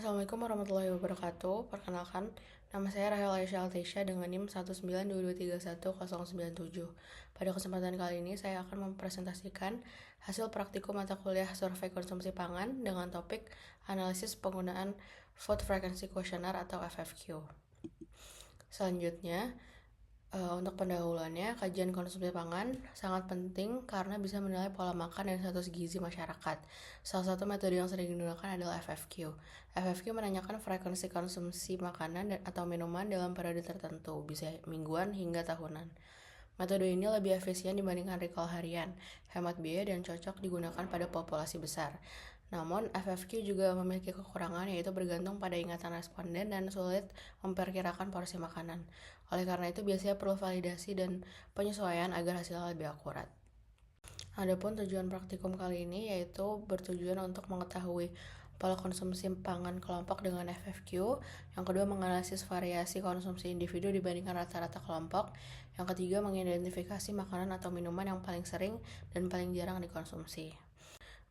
Assalamualaikum warahmatullahi wabarakatuh. Perkenalkan, nama saya Rahel Aisyah Alteisha dengan NIM 192231097. Pada kesempatan kali ini, saya akan mempresentasikan hasil praktikum mata kuliah survei konsumsi pangan dengan topik analisis penggunaan Food Frequency Questionnaire atau FFQ. Selanjutnya, untuk pendahuluannya, kajian konsumsi pangan sangat penting karena bisa menilai pola makan dan status gizi masyarakat. Salah satu metode yang sering digunakan adalah FFQ. FFQ menanyakan frekuensi konsumsi makanan atau minuman dalam periode tertentu, bisa mingguan hingga tahunan. Metode ini lebih efisien dibandingkan recall harian, hemat biaya dan cocok digunakan pada populasi besar. Namun, FFQ juga memiliki kekurangan, yaitu bergantung pada ingatan responden dan sulit memperkirakan porsi makanan. Oleh karena itu, biasanya perlu validasi dan penyesuaian agar hasilnya lebih akurat. Adapun tujuan praktikum kali ini yaitu bertujuan untuk mengetahui pola konsumsi pangan kelompok dengan FFQ. Yang kedua, menganalisis variasi konsumsi individu dibandingkan rata-rata kelompok. Yang ketiga, mengidentifikasi makanan atau minuman yang paling sering dan paling jarang dikonsumsi.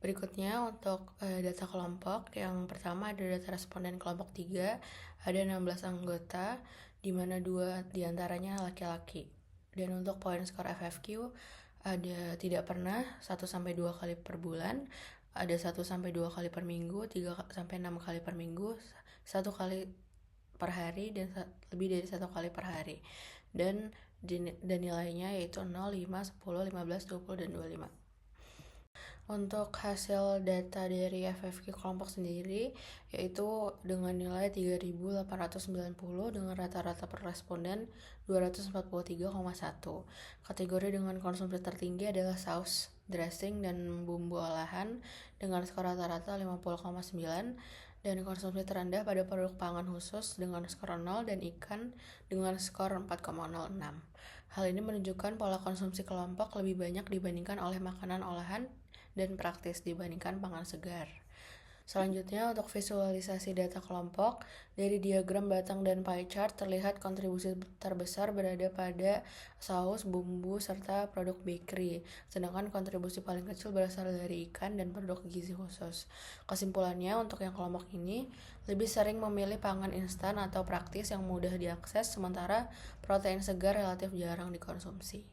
Berikutnya untuk data kelompok, yang pertama ada data responden kelompok 3, ada 16 anggota, di mana 2 diantaranya laki-laki. Dan untuk poin skor FFQ, ada tidak pernah 1-2 kali per bulan, ada 1-2 kali per minggu, 3-6 kali per minggu, 1 kali per hari, dan lebih dari 1 kali per hari. Dan nilainya yaitu 0, 5, 10, 15, 20, dan 25. Untuk hasil data dari FFQ kelompok sendiri, yaitu dengan nilai 3.890 dengan rata-rata per responden 243,1. Kategori dengan konsumsi tertinggi adalah saus, dressing, dan bumbu olahan dengan skor rata-rata 50,9, dan konsumsi terendah pada produk pangan khusus dengan skor 0 dan ikan dengan skor 4,06. Hal ini menunjukkan pola konsumsi kelompok lebih banyak dibandingkan oleh makanan olahan dan praktis dibandingkan pangan segar. Selanjutnya, untuk visualisasi data kelompok, dari diagram batang dan pie chart terlihat kontribusi terbesar berada pada saus, bumbu, serta produk bakery, sedangkan kontribusi paling kecil berasal dari ikan dan produk gizi khusus. Kesimpulannya, untuk yang kelompok ini lebih sering memilih pangan instan atau praktis yang mudah diakses, sementara protein segar relatif jarang dikonsumsi.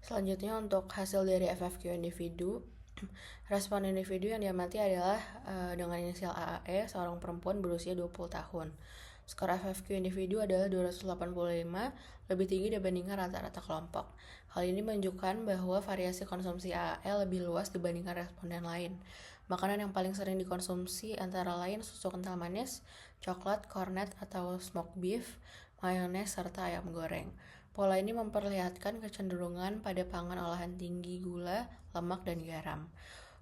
Selanjutnya, untuk hasil dari FFQ individu, respon individu yang diamati adalah dengan inisial AAE, seorang perempuan berusia 20 tahun. Skor FFQ individu adalah 285, lebih tinggi dibandingkan rata-rata kelompok. Hal ini menunjukkan bahwa variasi konsumsi AAE lebih luas dibandingkan responden lain. Makanan yang paling sering dikonsumsi antara lain susu kental manis, coklat, cornet atau smoked beef, mayones, serta ayam goreng. Pola ini memperlihatkan kecenderungan pada pangan olahan tinggi gula, lemak, dan garam.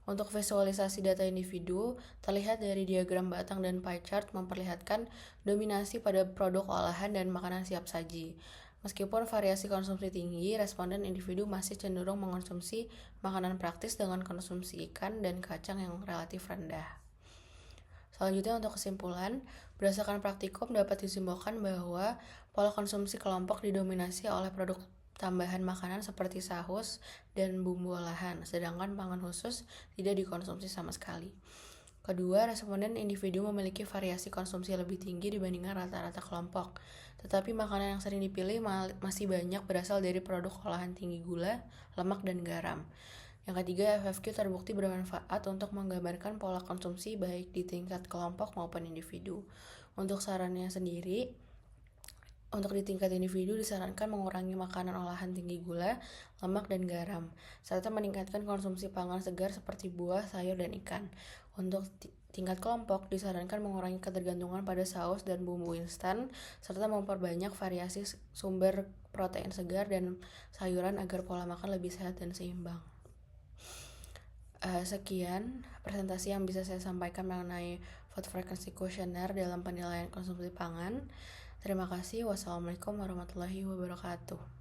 Untuk visualisasi data individu, terlihat dari diagram batang dan pie chart memperlihatkan dominasi pada produk olahan dan makanan siap saji. Meskipun variasi konsumsi tinggi, responden individu masih cenderung mengonsumsi makanan praktis dengan konsumsi ikan dan kacang yang relatif rendah. Selanjutnya, untuk kesimpulan, berdasarkan praktikum dapat disimpulkan bahwa pola konsumsi kelompok didominasi oleh produk tambahan makanan seperti saus dan bumbu olahan, sedangkan pangan khusus tidak dikonsumsi sama sekali. Kedua, responden individu memiliki variasi konsumsi lebih tinggi dibandingkan rata-rata kelompok, tetapi makanan yang sering dipilih masih banyak berasal dari produk olahan tinggi gula, lemak, dan garam. Yang ketiga, FFQ terbukti bermanfaat untuk menggambarkan pola konsumsi baik di tingkat kelompok maupun individu. Untuk sarannya sendiri, untuk di tingkat individu disarankan mengurangi makanan olahan tinggi gula, lemak, dan garam, serta meningkatkan konsumsi pangan segar seperti buah, sayur, dan ikan. Untuk tingkat kelompok disarankan mengurangi ketergantungan pada saus dan bumbu instan, serta memperbanyak variasi sumber protein segar dan sayuran agar pola makan lebih sehat dan seimbang. Sekian presentasi yang bisa saya sampaikan mengenai Food Frequency Questionnaire dalam penilaian konsumsi pangan. Terima kasih. Wassalamualaikum warahmatullahi wabarakatuh.